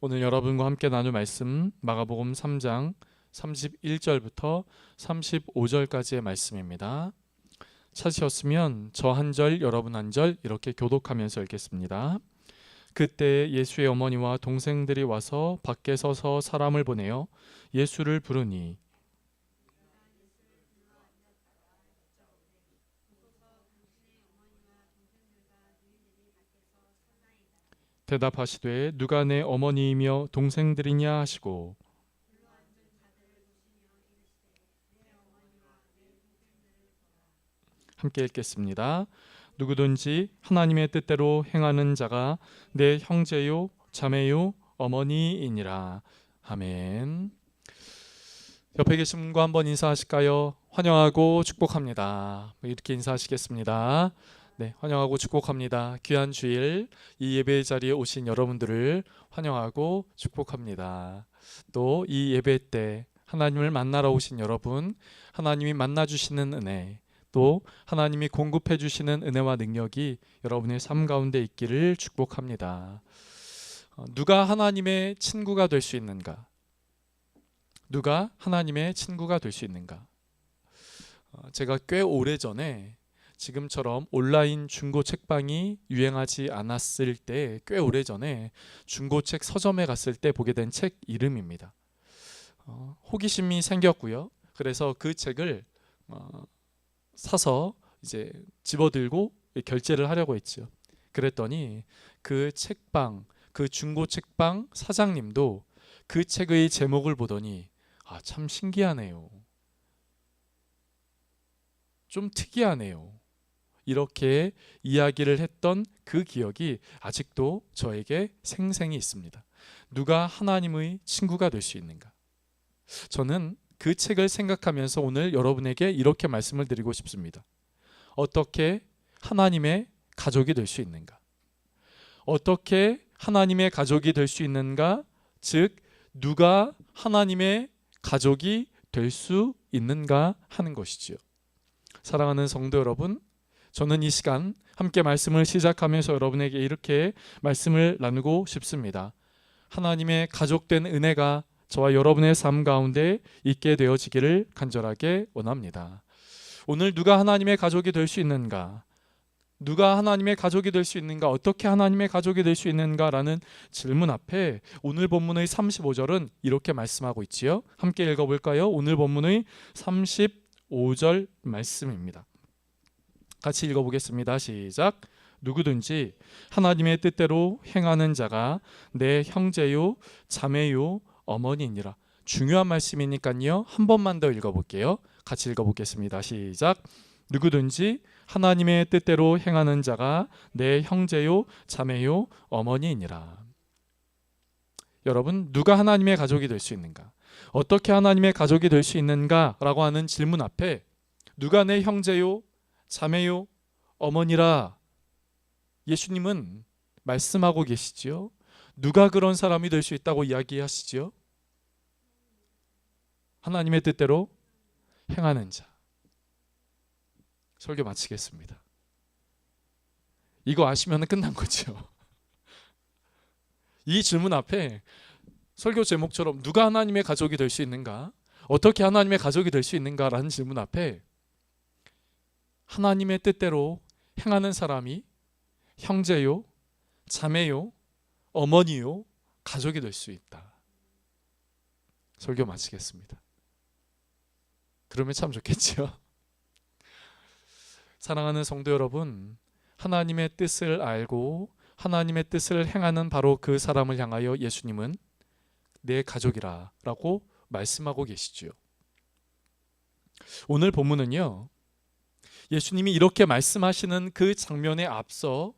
오늘 여러분과 함께 나눌 말씀 마가복음 3장 31절부터 35절까지의 말씀입니다. 찾으셨으면 저 한 절 여러분 한 절 이렇게 교독하면서 읽겠습니다. 그때 예수의 어머니와 동생들이 와서 밖에 서서 사람을 보내어 예수를 부르니 대답하시되 누가 내 어머니이며 동생들이냐 하시고 함께 읽겠습니다. 누구든지 하나님의 뜻대로 행하는 자가 내 형제요 자매요 어머니이니라. 아멘. 옆에 계신 분과 한번 인사하실까요? 환영하고 축복합니다. 이렇게 인사하시겠습니다. 네, 환영하고 축복합니다. 귀한 주일 이 예배 자리에 오신 여러분들을 환영하고 축복합니다. 또 이 예배 때 하나님을 만나러 오신 여러분, 하나님이 만나주시는 은혜, 또 하나님이 공급해 주시는 은혜와 능력이 여러분의 삶 가운데 있기를 축복합니다. 누가 하나님의 친구가 될 수 있는가? 누가 하나님의 친구가 될 수 있는가? 제가 꽤 오래전에 지금처럼 온라인 중고 책방이 유행하지 않았을 때, 꽤 오래전에 중고책 서점에 갔을 때 보게 된 책 이름입니다. 호기심이 생겼고요. 그래서 그 책을 사서 이제 집어들고 결제를 하려고 했죠. 그랬더니 그 책방, 그 중고 책방 사장님도 그 책의 제목을 보더니 참 신기하네요. 좀 특이하네요. 이렇게 이야기를 했던 그 기억이 아직도 저에게 생생히 있습니다. 누가 하나님의 친구가 될 수 있는가? 저는 그 책을 생각하면서 오늘 여러분에게 이렇게 말씀을 드리고 싶습니다. 어떻게 하나님의 가족이 될 수 있는가? 어떻게 하나님의 가족이 될 수 있는가? 즉, 누가 하나님의 가족이 될 수 있는가 하는 것이지요. 사랑하는 성도 여러분, 저는 이 시간 함께 말씀을 시작하면서 여러분에게 이렇게 말씀을 나누고 싶습니다. 하나님의 가족된 은혜가 저와 여러분의 삶 가운데 있게 되어지기를 간절하게 원합니다. 오늘 누가 하나님의 가족이 될 수 있는가? 누가 하나님의 가족이 될 수 있는가? 어떻게 하나님의 가족이 될 수 있는가? 라는 질문 앞에 오늘 본문의 35절은 이렇게 말씀하고 있지요. 함께 읽어볼까요? 오늘 본문의 35절 말씀입니다. 같이 읽어보겠습니다. 시작. 누구든지 하나님의 뜻대로 행하는 자가 내 형제요 자매요 어머니니라. 중요한 말씀이니까요. 한 번만 더 읽어볼게요. 같이 읽어보겠습니다. 시작. 누구든지 하나님의 뜻대로 행하는 자가 내 형제요 자매요 어머니이니라. 여러분, 누가 하나님의 가족이 될 수 있는가? 어떻게 하나님의 가족이 될 수 있는가? 라고 하는 질문 앞에 누가 내 형제요 자매요 어머니라, 예수님은 말씀하고 계시지요. 누가 그런 사람이 될 수 있다고 이야기하시지요? 하나님의 뜻대로 행하는 자. 설교 마치겠습니다. 이거 아시면 끝난 거죠. 이 질문 앞에 설교 제목처럼 누가 하나님의 가족이 될 수 있는가? 어떻게 하나님의 가족이 될 수 있는가? 라는 질문 앞에 하나님의 뜻대로 행하는 사람이 형제요, 자매요, 어머니요, 가족이 될 수 있다. 설교 마치겠습니다. 그러면 참 좋겠죠. 사랑하는 성도 여러분, 하나님의 뜻을 알고 하나님의 뜻을 행하는 바로 그 사람을 향하여 예수님은 내 가족이라 라고 말씀하고 계시죠. 오늘 본문은요, 예수님이 이렇게 말씀하시는 그 장면에 앞서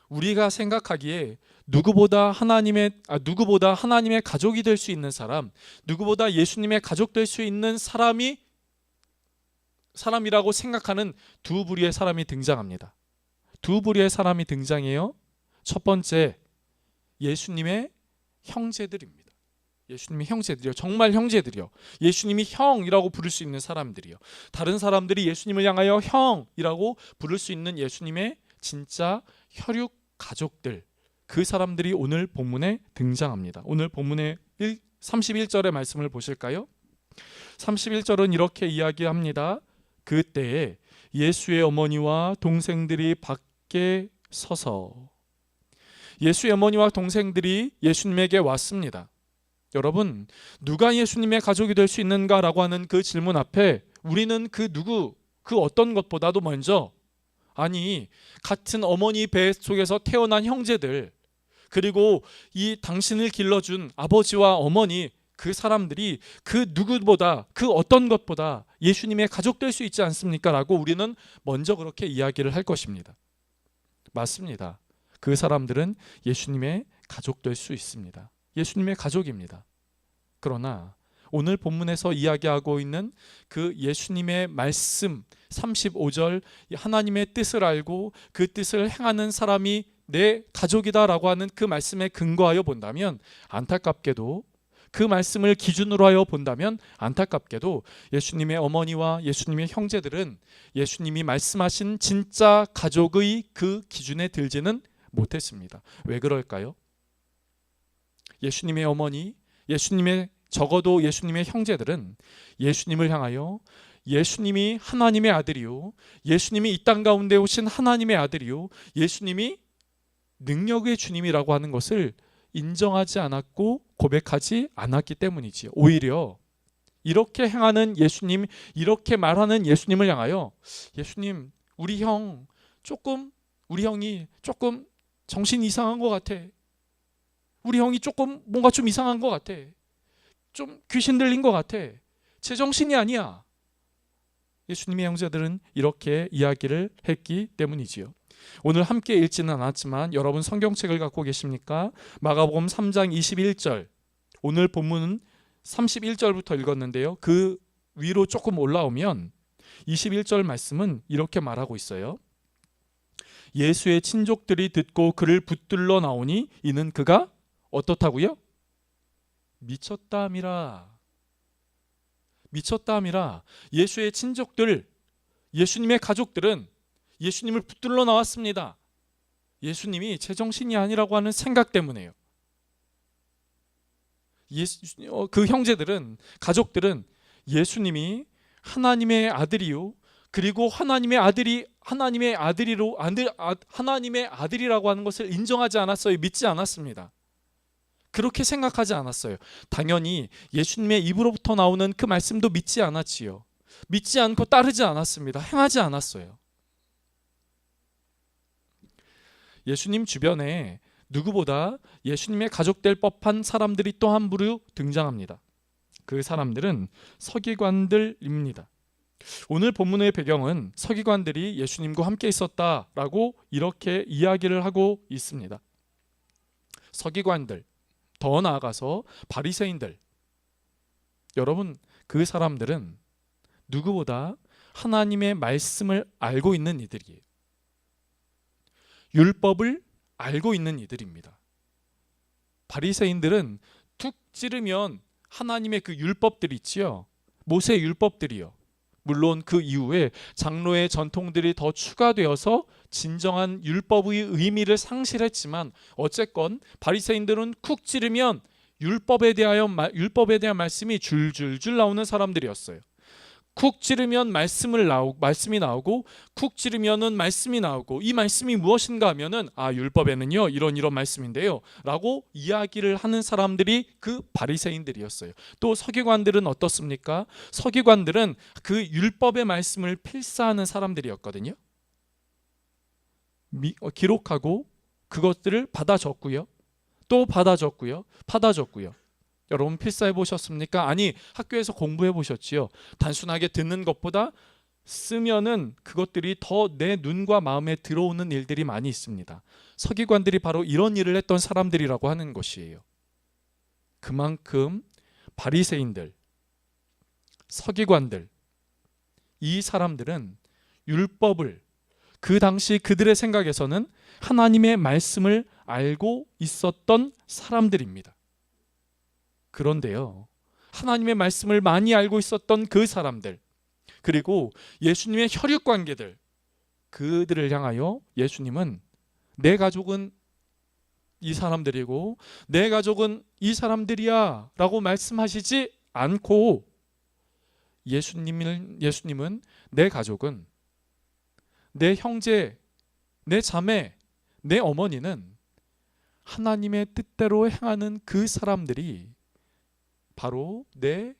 우리가 생각하기에 누구보다 하나님의 가족이 될 수 있는 사람, 누구보다 예수님의 가족 될 수 있는 사람이라고 생각하는 두 부류의 사람이 등장합니다. 두 부류의 사람이 등장해요. 첫 번째, 예수님의 형제들입니다. 예수님의 형제들이요. 정말 형제들이요. 예수님이 형이라고 부를 수 있는 사람들이요. 다른 사람들이 예수님을 향하여 형이라고 부를 수 있는 예수님의 진짜 혈육 가족들, 그 사람들이 오늘 본문에 등장합니다. 오늘 본문의 31절의 말씀을 보실까요? 31절은 이렇게 이야기합니다. 그때에 예수의 어머니와 동생들이 밖에 서서, 예수의 어머니와 동생들이 예수님에게 왔습니다. 여러분, 누가 예수님의 가족이 될 수 있는가라고 하는 그 질문 앞에 우리는 그 어떤 것보다도 먼저, 아니, 같은 어머니 배 속에서 태어난 형제들, 그리고 이 당신을 길러준 아버지와 어머니, 그 사람들이 그 누구보다, 그 어떤 것보다 예수님의 가족 될 수 있지 않습니까? 라고 우리는 먼저 그렇게 이야기를 할 것입니다. 맞습니다. 그 사람들은 예수님의 가족 될 수 있습니다. 예수님의 가족입니다. 그러나 오늘 본문에서 이야기하고 있는 그 예수님의 말씀 35절, 하나님의 뜻을 알고 그 뜻을 행하는 사람이 내 가족이다라고 하는 그 말씀에 근거하여 본다면, 안타깝게도 그 말씀을 기준으로 하여 본다면 안타깝게도 예수님의 어머니와 예수님의 형제들은 예수님이 말씀하신 진짜 가족의 그 기준에 들지는 못했습니다. 왜 그럴까요? 예수님의 어머니, 적어도 예수님의 형제들은 예수님을 향하여 예수님이 하나님의 아들이요, 예수님이 이 땅 가운데 오신 하나님의 아들이요, 예수님이 능력의 주님이라고 하는 것을 인정하지 않았고 고백하지 않았기 때문이지요. 오히려 이렇게 행하는 예수님, 이렇게 말하는 예수님을 향하여, 예수님, 우리 형이 조금 정신이 이상한 것 같아. 우리 형이 뭔가 좀 이상한 것 같아. 좀 귀신 들린 것 같아. 제정신이 아니야. 예수님의 형제들은 이렇게 이야기를 했기 때문이지요. 오늘 함께 읽지는 않았지만 여러분 성경책을 갖고 계십니까? 마가복음 3장 21절, 오늘 본문은 31절부터 읽었는데요, 그 위로 조금 올라오면 21절 말씀은 이렇게 말하고 있어요. 예수의 친족들이 듣고 그를 붙들러 나오니 이는 그가 어떻다고요? 미쳤다함이라. 예수의 친족들, 예수님의 가족들은 예수님을 붙들러 나왔습니다. 예수님이 제정신이 아니라고 하는 생각 때문에요. 그 형제들은, 가족들은 예수님이 하나님의 아들이요, 그리고 하나님의 아들이라고 하는 것을 인정하지 않았어요. 믿지 않았습니다. 그렇게 생각하지 않았어요. 당연히 예수님의 입으로부터 나오는 그 말씀도 믿지 않았지요. 믿지 않고 따르지 않았습니다. 행하지 않았어요. 예수님 주변에 누구보다 예수님의 가족 될 법한 사람들이 또 한 부류 등장합니다. 그 사람들은 서기관들입니다. 오늘 본문의 배경은 서기관들이 예수님과 함께 있었다라고 이렇게 이야기를 하고 있습니다. 서기관들, 더 나아가서 바리새인들, 여러분, 그 사람들은 누구보다 하나님의 말씀을 알고 있는 이들이에요. 율법을 알고 있는 이들입니다. 바리새인들은 툭 찌르면 하나님의 그 율법들이 있지요, 모세의 율법들이요. 물론 그 이후에 장로의 전통들이 더 추가되어서 진정한 율법의 의미를 상실했지만, 어쨌건 바리새인들은 쿡 찌르면 율법에 대한 말씀이 줄줄줄 나오는 사람들이었어요. 쿡 찌르면 말씀이 나오고, 쿡 찌르면은 말씀이 나오고, 이 말씀이 무엇인가 하면은 율법에는요 이런 말씀인데요 라고 이야기를 하는 사람들이 그 바리새인들이었어요. 또 서기관들은 어떻습니까? 서기관들은 그 율법의 말씀을 필사하는 사람들이었거든요. 기록하고 그것들을 받아 적고요, 또 받아 적고요, 여러분 필사해 보셨습니까? 아니, 학교에서 공부해 보셨지요? 단순하게 듣는 것보다 쓰면은 그것들이 더 내 눈과 마음에 들어오는 일들이 많이 있습니다. 서기관들이 바로 이런 일을 했던 사람들이라고 하는 것이에요. 그만큼 바리새인들, 서기관들, 이 사람들은 율법을, 그 당시 그들의 생각에서는 하나님의 말씀을 알고 있었던 사람들입니다. 그런데요, 하나님의 말씀을 많이 알고 있었던 그 사람들, 그리고 예수님의 혈육관계들, 그들을 향하여 예수님은 내 가족은 이 사람들이고 내 가족은 이 사람들이야 라고 말씀하시지 않고 예수님은 내 가족은, 내 형제, 내 자매, 내 어머니는 하나님의 뜻대로 행하는 그 사람들이 바로 내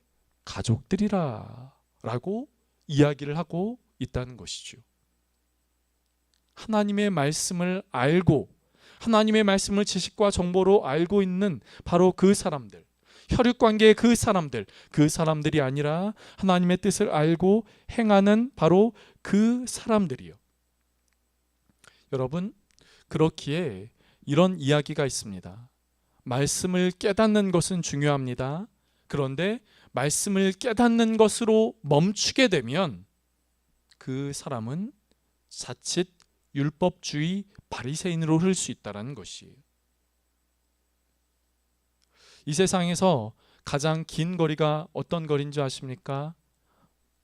가족들이라 라고 이야기를 하고 있다는 것이죠. 하나님의 말씀을 알고 하나님의 말씀을 지식과 정보로 알고 있는 바로 그 사람들, 혈육관계의 그 사람들이 아니라 하나님의 뜻을 알고 행하는 바로 그 사람들이요. 여러분, 그렇기에 이런 이야기가 있습니다. 말씀을 깨닫는 것은 중요합니다. 그런데 말씀을 깨닫는 것으로 멈추게 되면 그 사람은 자칫 율법주의 바리새인으로 흐를 수 있다는 것이에요. 이 세상에서 가장 긴 거리가 어떤 거리인 줄 아십니까?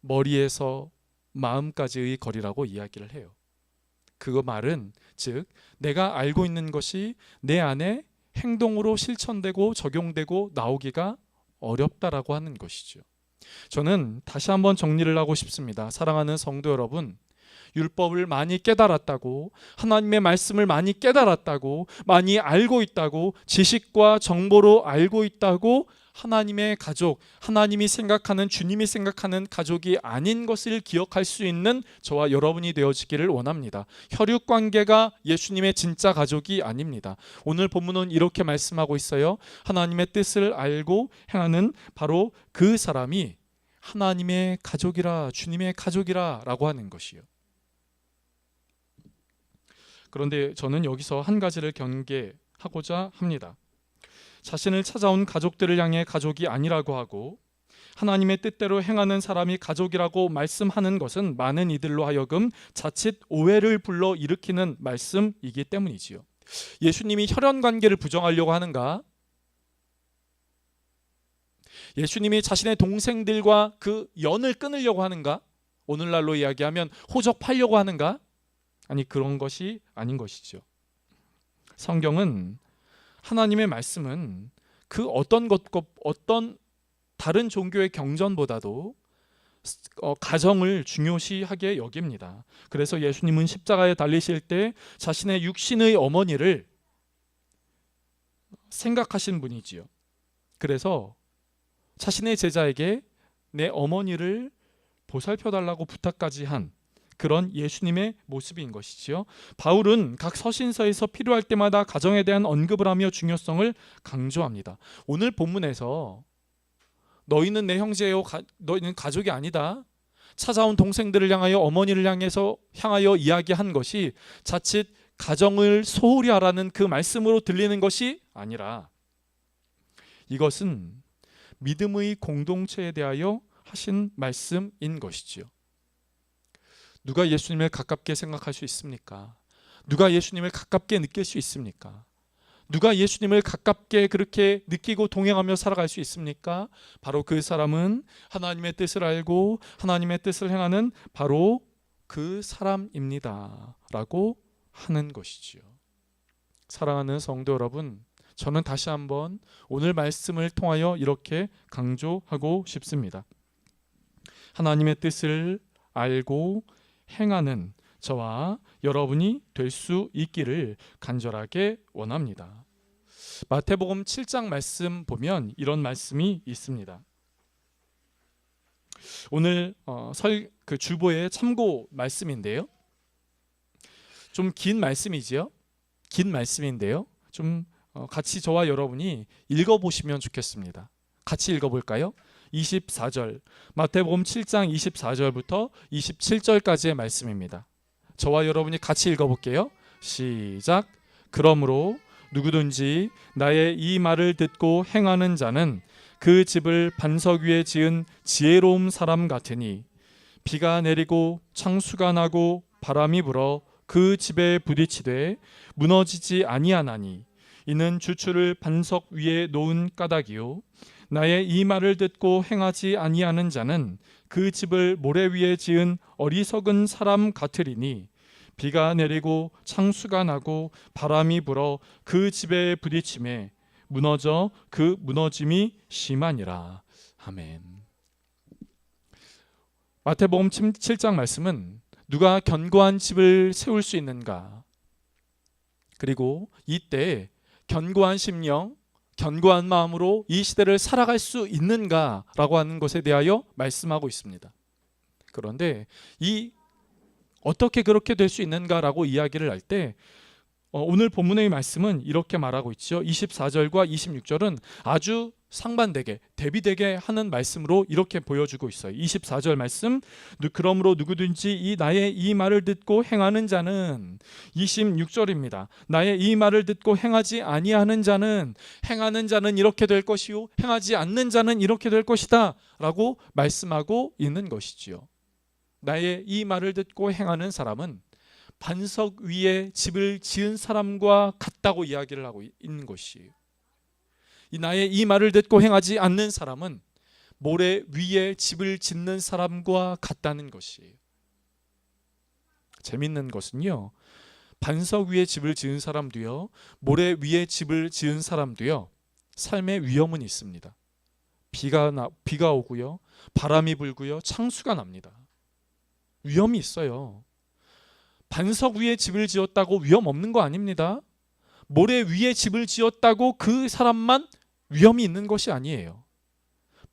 머리에서 마음까지의 거리라고 이야기를 해요. 그 말은 즉 내가 알고 있는 것이 내 안에 행동으로 실천되고 적용되고 나오기가 어렵다라고 하는 것이죠. 저는 다시 한번 정리를 하고 싶습니다. 사랑하는 성도 여러분, 율법을 많이 깨달았다고, 하나님의 말씀을 많이 깨달았다고, 많이 알고 있다고, 지식과 정보로 알고 있다고 하나님의 가족, 하나님이 생각하는, 주님이 생각하는 가족이 아닌 것을 기억할 수 있는 저와 여러분이 되어지기를 원합니다. 혈육관계가 예수님의 진짜 가족이 아닙니다. 오늘 본문은 이렇게 말씀하고 있어요. 하나님의 뜻을 알고 행하는 바로 그 사람이 하나님의 가족이라, 주님의 가족이라 라고 하는 것이요. 그런데 저는 여기서 한 가지를 경계하고자 합니다. 자신을 찾아온 가족들을 향해 가족이 아니라고 하고 하나님의 뜻대로 행하는 사람이 가족이라고 말씀하는 것은 많은 이들로 하여금 자칫 오해를 불러 일으키는 말씀이기 때문이지요. 예수님이 혈연관계를 부정하려고 하는가? 예수님이 자신의 동생들과 그 연을 끊으려고 하는가? 오늘날로 이야기하면 호적팔려고 하는가? 아니, 그런 것이 아닌 것이죠. 성경은, 하나님의 말씀은 그 어떤 것과 어떤 다른 종교의 경전보다도 가정을 중요시하게 여깁니다. 그래서 예수님은 십자가에 달리실 때 자신의 육신의 어머니를 생각하신 분이지요. 그래서 자신의 제자에게 내 어머니를 보살펴달라고 부탁까지 한 그런 예수님의 모습인 것이지요. 바울은 각 서신서에서 필요할 때마다 가정에 대한 언급을 하며 중요성을 강조합니다. 오늘 본문에서 너희는 내 형제요, 너희는 가족이 아니다, 찾아온 동생들을 향하여, 어머니를 향하여 이야기한 것이 자칫 가정을 소홀히 하라는 그 말씀으로 들리는 것이 아니라 이것은 믿음의 공동체에 대하여 하신 말씀인 것이지요. 누가 예수님을 가깝게 생각할 수 있습니까? 누가 예수님을 가깝게 느낄 수 있습니까? 누가 예수님을 가깝게 그렇게 느끼고 동행하며 살아갈 수 있습니까? 바로 그 사람은 하나님의 뜻을 알고 하나님의 뜻을 행하는 바로 그 사람입니다 라고 하는 것이지요. 사랑하는 성도 여러분, 저는 다시 한번 오늘 말씀을 통하여 이렇게 강조하고 싶습니다. 하나님의 뜻을 알고 행하는 저와 여러분이 될 수 있기를 간절하게 원합니다. 마태복음 7장 말씀 보면 이런 말씀이 있습니다. 오늘 그 주보의 참고 말씀인데요. 좀 긴 말씀이지요. 긴 말씀인데요. 좀 같이 저와 여러분이 읽어보시면 좋겠습니다. 같이 읽어볼까요? 24절, 마태복음 7장 24절부터 27절까지의 말씀입니다. 저와 여러분이 같이 읽어볼게요. 시작. 그러므로 누구든지 나의 이 말을 듣고 행하는 자는 그 집을 반석 위에 지은 지혜로운 사람 같으니 비가 내리고 창수가 나고 바람이 불어 그 집에 부딪히되 무너지지 아니하나니 이는 주추를 반석 위에 놓은 까닭이요 나의 이 말을 듣고 행하지 아니하는 자는 그 집을 모래 위에 지은 어리석은 사람 같으리니 비가 내리고 창수가 나고 바람이 불어 그 집에 부딪힘에 무너져 그 무너짐이 심하니라. 아멘. 마태복음 7장 말씀은 누가 견고한 집을 세울 수 있는가, 그리고 이때 견고한 심령, 견고한 마음으로 이 시대를 살아갈 수 있는가라고 하는 것에 대하여 말씀하고 있습니다. 그런데 어떻게 그렇게 될 수 있는가라고 이야기를 할 때 오늘 본문의 말씀은 이렇게 말하고 있죠. 24절과 26절은 아주 상반되게 대비되게 하는 말씀으로 이렇게 보여주고 있어요. 24절 말씀, 그러므로 누구든지 이 나의 이 말을 듣고 행하는 자는, 26절입니다. 나의 이 말을 듣고 행하지 아니하는 자는, 행하는 자는 이렇게 될 것이요 행하지 않는 자는 이렇게 될 것이다 라고 말씀하고 있는 것이지요. 나의 이 말을 듣고 행하는 사람은 반석 위에 집을 지은 사람과 같다고 이야기를 하고 있는 것이에요. 나의 이 말을 듣고 행하지 않는 사람은 모래 위에 집을 짓는 사람과 같다는 것이에요. 재밌는 것은요, 반석 위에 집을 지은 사람도요, 모래 위에 집을 지은 사람도요, 삶의 위험은 있습니다. 비가 오고요, 바람이 불고요, 창수가 납니다. 위험이 있어요. 반석 위에 집을 지었다고 위험 없는 거 아닙니다. 모래 위에 집을 지었다고 그 사람만 위험이 있는 것이 아니에요.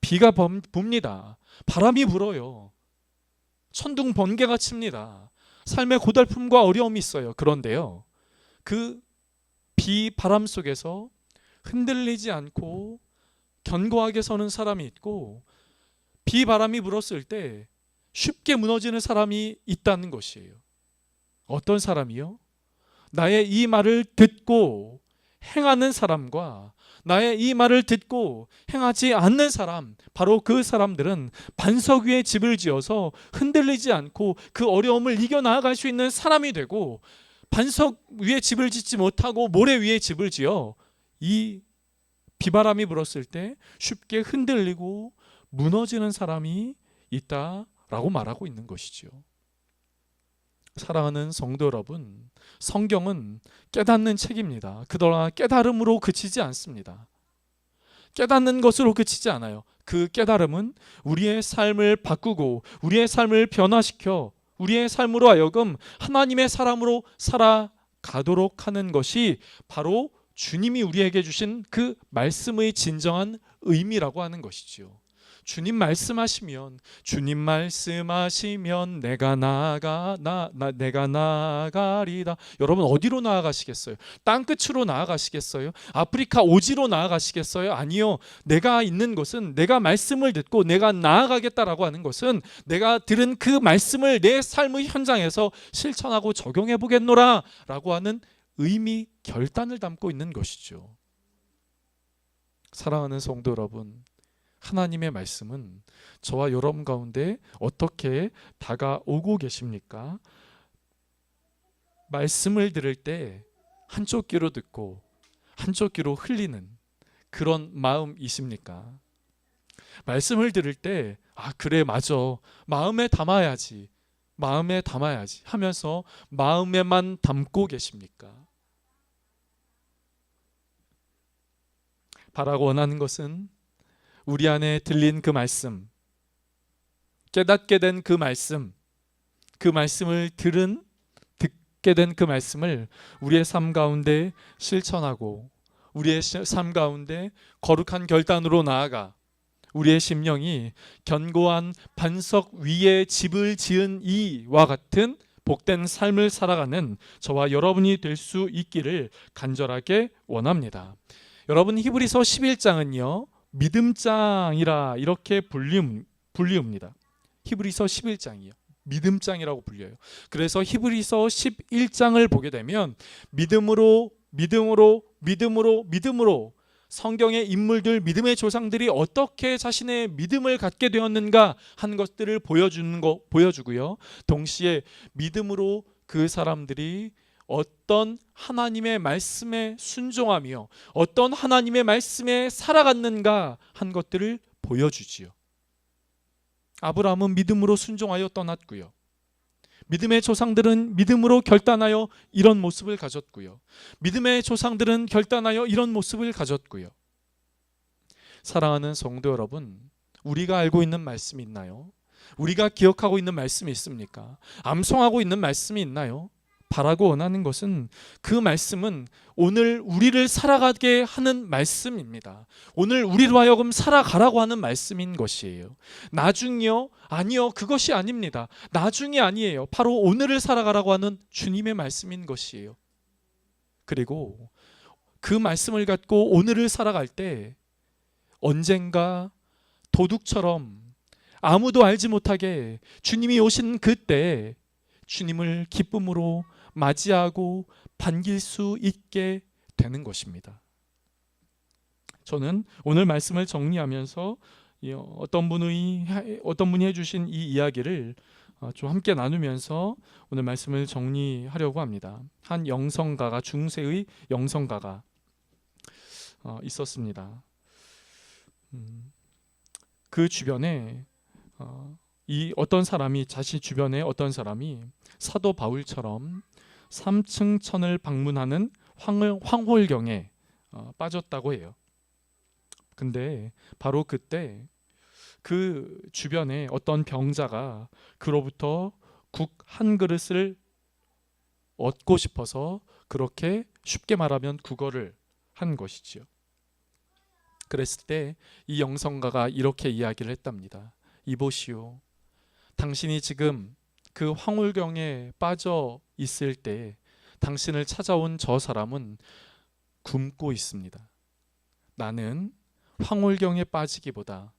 비가 붑니다. 바람이 불어요. 천둥 번개가 칩니다. 삶의 고달픔과 어려움이 있어요. 그런데요, 그 비 바람 속에서 흔들리지 않고 견고하게 서는 사람이 있고, 비 바람이 불었을 때 쉽게 무너지는 사람이 있다는 것이에요. 어떤 사람이요? 나의 이 말을 듣고 행하는 사람과 나의 이 말을 듣고 행하지 않는 사람, 바로 그 사람들은 반석 위에 집을 지어서 흔들리지 않고 그 어려움을 이겨나갈 수 있는 사람이 되고, 반석 위에 집을 짓지 못하고 모래 위에 집을 지어 이 비바람이 불었을 때 쉽게 흔들리고 무너지는 사람이 있다라고 말하고 있는 것이죠. 사랑하는 성도 여러분, 성경은 깨닫는 책입니다. 그러나 깨달음으로 그치지 않습니다. 깨닫는 것으로 그치지 않아요. 그 깨달음은 우리의 삶을 바꾸고 우리의 삶을 변화시켜 우리의 삶으로 하여금 하나님의 사람으로 살아가도록 하는 것이 바로 주님이 우리에게 주신 그 말씀의 진정한 의미라고 하는 것이지요. 주님 말씀하시면 내가 나아가리다. 여러분 어디로 나아가시겠어요? 땅끝으로 나아가시겠어요? 아프리카 오지로 나아가시겠어요? 아니요. 내가 있는 것은, 내가 말씀을 듣고 내가 나아가겠다라고 하는 것은 내가 들은 그 말씀을 내 삶의 현장에서 실천하고 적용해 보겠노라 라고 하는 의미, 결단을 담고 있는 것이죠. 사랑하는 성도 여러분, 하나님의 말씀은 저와 여러분 가운데 어떻게 다가오고 계십니까? 말씀을 들을 때 한쪽 귀로 듣고 한쪽 귀로 흘리는 그런 마음이십니까? 말씀을 들을 때 그래 맞아, 마음에 담아야지 하면서 마음에만 담고 계십니까? 바라고 원하는 것은 우리 안에 들린 그 말씀, 깨닫게 된 그 말씀, 그 말씀을 듣게 된 그 말씀을 우리의 삶 가운데 실천하고 우리의 삶 가운데 거룩한 결단으로 나아가 우리의 심령이 견고한 반석 위에 집을 지은 이와 같은 복된 삶을 살아가는 저와 여러분이 될 수 있기를 간절하게 원합니다. 여러분, 히브리서 11장은요 믿음장이라 이렇게 불리웁니다. 히브리서 11장이요 믿음장이라고 불려요. 그래서 히브리서 11장을 보게 되면 믿음으로 성경의 인물들, 믿음의 조상들이 어떻게 자신의 믿음을 갖게 되었는가 하는 것들을 보여주고요. 동시에 믿음으로 그 사람들이 어떤 하나님의 말씀에 순종하며 어떤 하나님의 말씀에 살아갔는가 한 것들을 보여주지요. 아브라함은 믿음으로 순종하여 떠났고요. 믿음의 조상들은 믿음으로 결단하여 이런 모습을 가졌고요. 믿음의 조상들은 결단하여 이런 모습을 가졌고요. 사랑하는 성도 여러분, 우리가 알고 있는 말씀이 있나요? 우리가 기억하고 있는 말씀이 있습니까? 암송하고 있는 말씀이 있나요? 바라고 원하는 것은 그 말씀은 오늘 우리를 살아가게 하는 말씀입니다. 오늘 우리로 하여금 살아가라고 하는 말씀인 것이에요. 나중이요? 아니요, 그것이 아닙니다. 나중이 아니에요. 바로 오늘을 살아가라고 하는 주님의 말씀인 것이에요. 그리고 그 말씀을 갖고 오늘을 살아갈 때 언젠가 도둑처럼 아무도 알지 못하게 주님이 오신 그때 주님을 기쁨으로 맞이하고 반길 수 있게 되는 것입니다. 저는 오늘 말씀을 정리하면서 어떤 분이 해주신 이 이야기를 좀 함께 나누면서 오늘 말씀을 정리하려고 합니다. 한 영성가가, 중세의 영성가가 있었습니다. 그 주변에 이 어떤 사람이, 자신 주변에 어떤 사람이 사도 바울처럼 3층 천을 방문하는 황홀경에 빠졌다고 해요. 근데 바로 그때 그 주변에 어떤 병자가 그로부터 국 한 그릇을 얻고 싶어서 그렇게 쉽게 말하면 구걸을 한 것이지요. 그랬을 때 이 영성가가 이렇게 이야기를 했답니다. 이보시오, 당신이 지금 그 황홀경에 빠져 있을 때 당신을 찾아온 저 사람은 굶고 있습니다. 나는 황홀경에 빠지기보다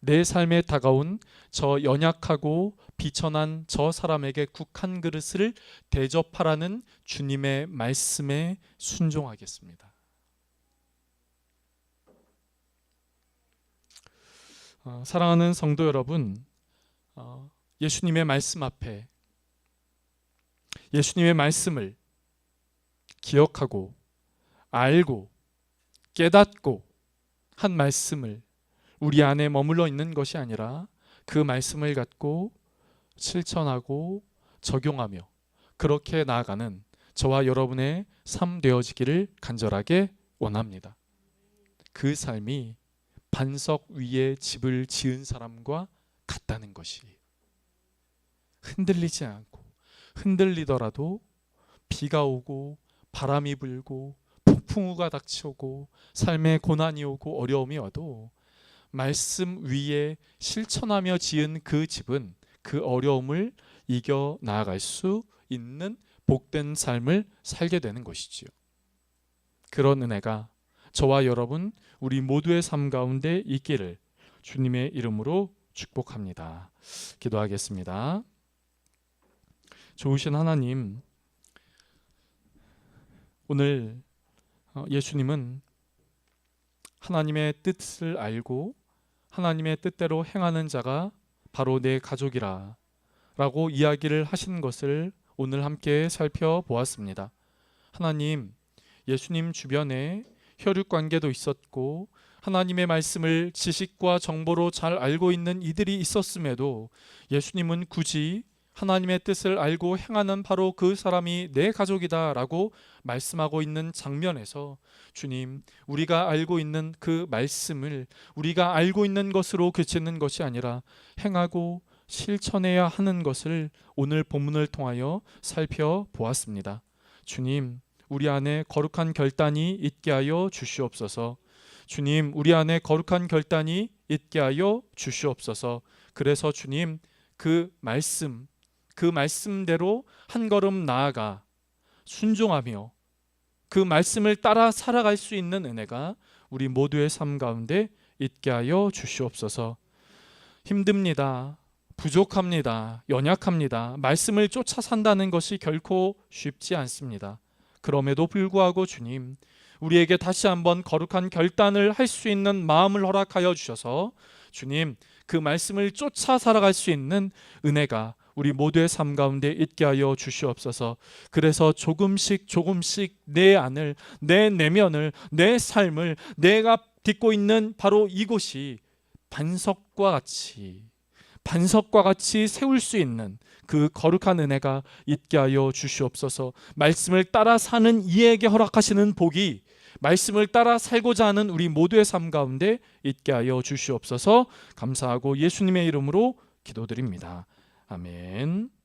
내 삶에 다가온 저 연약하고 비천한 저 사람에게 국 한 그릇을 대접하라는 주님의 말씀에 순종하겠습니다. 사랑하는 성도 여러분, 예수님의 말씀 앞에 예수님의 말씀을 기억하고 알고 깨닫고 한 말씀을 우리 안에 머물러 있는 것이 아니라 그 말씀을 갖고 실천하고 적용하며 그렇게 나아가는 저와 여러분의 삶 되어지기를 간절하게 원합니다. 그 삶이 반석 위에 집을 지은 사람과 같다는 것이에요. 흔들리지 않고, 흔들리더라도 비가 오고 바람이 불고 폭풍우가 닥쳐오고 삶에 고난이 오고 어려움이 와도 말씀 위에 실천하며 지은 그 집은 그 어려움을 이겨 나아갈 수 있는 복된 삶을 살게 되는 것이지요. 그런 은혜가 저와 여러분 우리 모두의 삶 가운데 있기를 주님의 이름으로 축복합니다. 기도하겠습니다. 좋으신 하나님, 오늘 예수님은 하나님의 뜻을 알고 하나님의 뜻대로 행하는 자가 바로 내 가족이라 라고 이야기를 하신 것을 오늘 함께 살펴보았습니다. 하나님, 예수님 주변에 혈육관계도 있었고 하나님의 말씀을 지식과 정보로 잘 알고 있는 이들이 있었음에도 예수님은 굳이 하나님의 뜻을 알고 행하는 바로 그 사람이 내 가족이다 라고 말씀하고 있는 장면에서 주님, 우리가 알고 있는 그 말씀을 우리가 알고 있는 것으로 그치는 것이 아니라 행하고 실천해야 하는 것을 오늘 본문을 통하여 살펴보았습니다. 주님, 우리 안에 거룩한 결단이 있게 하여 주시옵소서. 주님, 우리 안에 거룩한 결단이 있게 하여 주시옵소서. 그래서 주님, 그 말씀대로 한 걸음 나아가 순종하며 그 말씀을 따라 살아갈 수 있는 은혜가 우리 모두의 삶 가운데 있게 하여 주시옵소서. 힘듭니다. 부족합니다. 연약합니다. 말씀을 쫓아 산다는 것이 결코 쉽지 않습니다. 그럼에도 불구하고 주님, 우리에게 다시 한번 거룩한 결단을 할 수 있는 마음을 허락하여 주셔서 주님, 그 말씀을 쫓아 살아갈 수 있는 은혜가 우리 모두의 삶 가운데 있게 하여 주시옵소서. 그래서 조금씩 내 안을, 내 내면을, 내 삶을, 내가 딛고 있는 바로 이곳이 반석과 같이 반석과 같이 세울 수 있는 그 거룩한 은혜가 있게 하여 주시옵소서. 말씀을 따라 사는 이에게 허락하시는 복이 말씀을 따라 살고자 하는 우리 모두의 삶 가운데 있게 하여 주시옵소서. 감사하고 예수님의 이름으로 기도드립니다. 아멘.